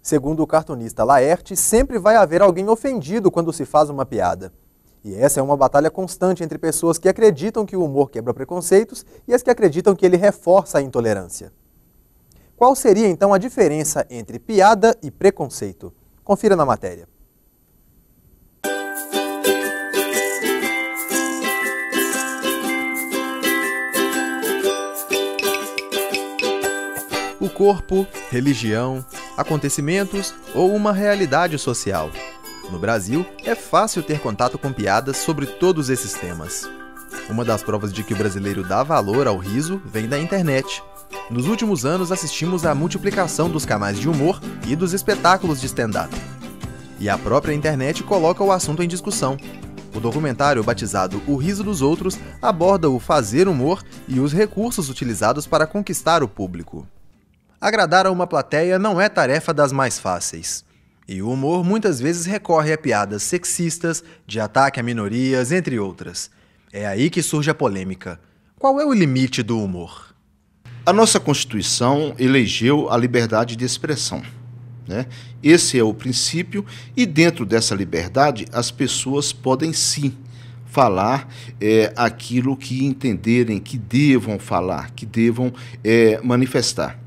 Segundo o cartunista Laerte, sempre vai haver alguém ofendido quando se faz uma piada. E essa é uma batalha constante entre pessoas que acreditam que o humor quebra preconceitos e as que acreditam que ele reforça a intolerância. Qual seria então a diferença entre piada e preconceito? Confira na matéria. O corpo, religião, acontecimentos ou uma realidade social. No Brasil, é fácil ter contato com piadas sobre todos esses temas. Uma das provas de que o brasileiro dá valor ao riso vem da internet. Nos últimos anos, assistimos à multiplicação dos canais de humor e dos espetáculos de stand-up. E a própria internet coloca o assunto em discussão. O documentário batizado O Riso dos Outros aborda o fazer humor e os recursos utilizados para conquistar o público. Agradar a uma plateia não é tarefa das mais fáceis. E o humor muitas vezes recorre a piadas sexistas, de ataque a minorias, entre outras. É aí que surge a polêmica. Qual é o limite do humor? A nossa Constituição elegeu a liberdade de expressão, né? Esse é o princípio e dentro dessa liberdade as pessoas podem sim falar aquilo que entenderem, que devam falar, que devam manifestar.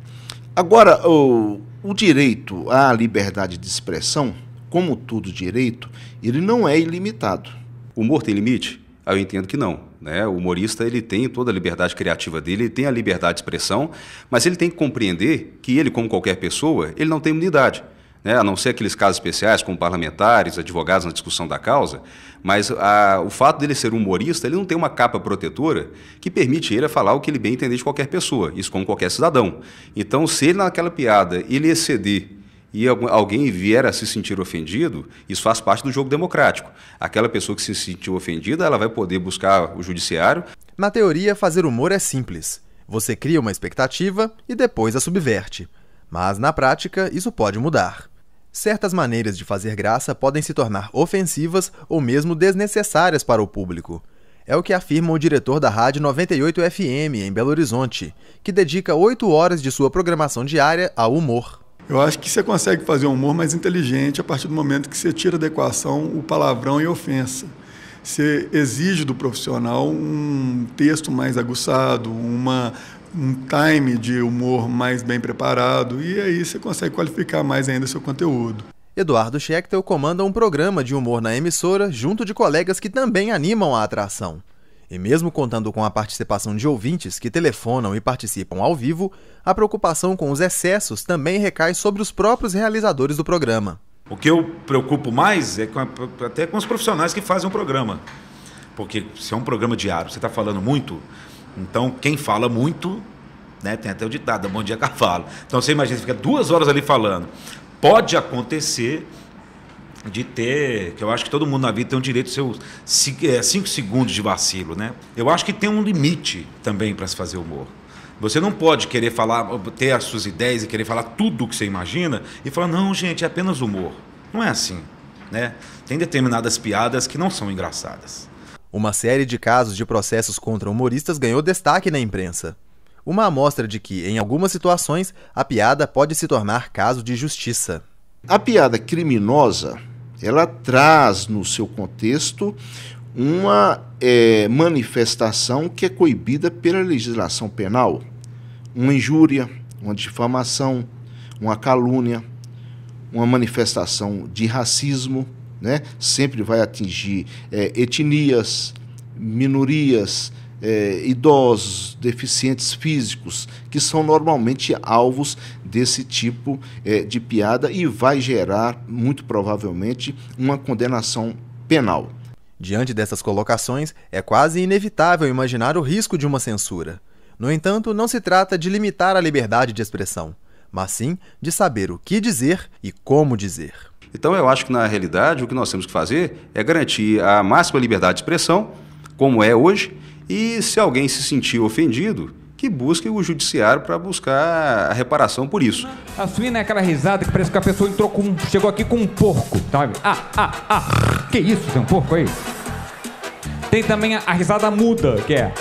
Agora, o direito à liberdade de expressão, como todo direito, ele não é ilimitado. O humor tem limite? Eu entendo que não, né? O humorista ele tem toda a liberdade criativa dele, ele tem a liberdade de expressão, mas ele tem que compreender que ele, como qualquer pessoa, ele não tem imunidade, né? A não ser aqueles casos especiais, como parlamentares, advogados na discussão da causa, mas o fato dele ser humorista, ele não tem uma capa protetora que permite ele falar o que ele bem entender de qualquer pessoa, isso como qualquer cidadão. Então, se ele naquela piada ele exceder e alguém vier a se sentir ofendido, isso faz parte do jogo democrático. Aquela pessoa que se sentiu ofendida, ela vai poder buscar o judiciário. Na teoria, fazer humor é simples. Você cria uma expectativa e depois a subverte. Mas, na prática, isso pode mudar. Certas maneiras de fazer graça podem se tornar ofensivas ou mesmo desnecessárias para o público. É o que afirma o diretor da Rádio 98 FM, em Belo Horizonte, que dedica 8 horas de sua programação diária ao humor. Eu acho que você consegue fazer um humor mais inteligente a partir do momento que você tira da equação o palavrão e a ofensa. Você exige do profissional um texto mais aguçado, um time de humor mais bem preparado, e aí você consegue qualificar mais ainda o seu conteúdo. Eduardo Schechtel comanda um programa de humor na emissora junto de colegas que também animam a atração. E mesmo contando com a participação de ouvintes que telefonam e participam ao vivo, a preocupação com os excessos também recai sobre os próprios realizadores do programa. O que eu preocupo mais é até com os profissionais que fazem o programa. Porque se é um programa diário, você está falando muito, então quem fala muito, né, tem até o ditado, bom dia cavalo. Então você imagina, você fica 2 horas ali falando. Pode acontecer de ter, que eu acho que todo mundo na vida tem o direito de seus 5 segundos de vacilo, né? Eu acho que tem um limite também para se fazer humor. Você não pode querer falar, ter as suas ideias e querer falar tudo o que você imagina e falar, não, gente, é apenas humor. Não é assim, né? Tem determinadas piadas que não são engraçadas. Uma série de casos de processos contra humoristas ganhou destaque na imprensa. Uma amostra de que, em algumas situações, a piada pode se tornar caso de justiça. A piada criminosa, ela traz no seu contexto uma manifestação que é coibida pela legislação penal. Uma injúria, uma difamação, uma calúnia, uma manifestação de racismo, né? Sempre vai atingir etnias, minorias, idosos, deficientes físicos, que são normalmente alvos desse tipo de piada e vai gerar, muito provavelmente, uma condenação penal. Diante dessas colocações, é quase inevitável imaginar o risco de uma censura. No entanto, não se trata de limitar a liberdade de expressão, mas sim de saber o que dizer e como dizer. Então eu acho que, na realidade, o que nós temos que fazer é garantir a máxima liberdade de expressão, como é hoje, e se alguém se sentir ofendido, que busque o judiciário para buscar a reparação por isso. A suína é aquela risada que parece que a pessoa chegou aqui com um porco, sabe? Que isso, tem um porco aí? Tem também a risada muda, que é...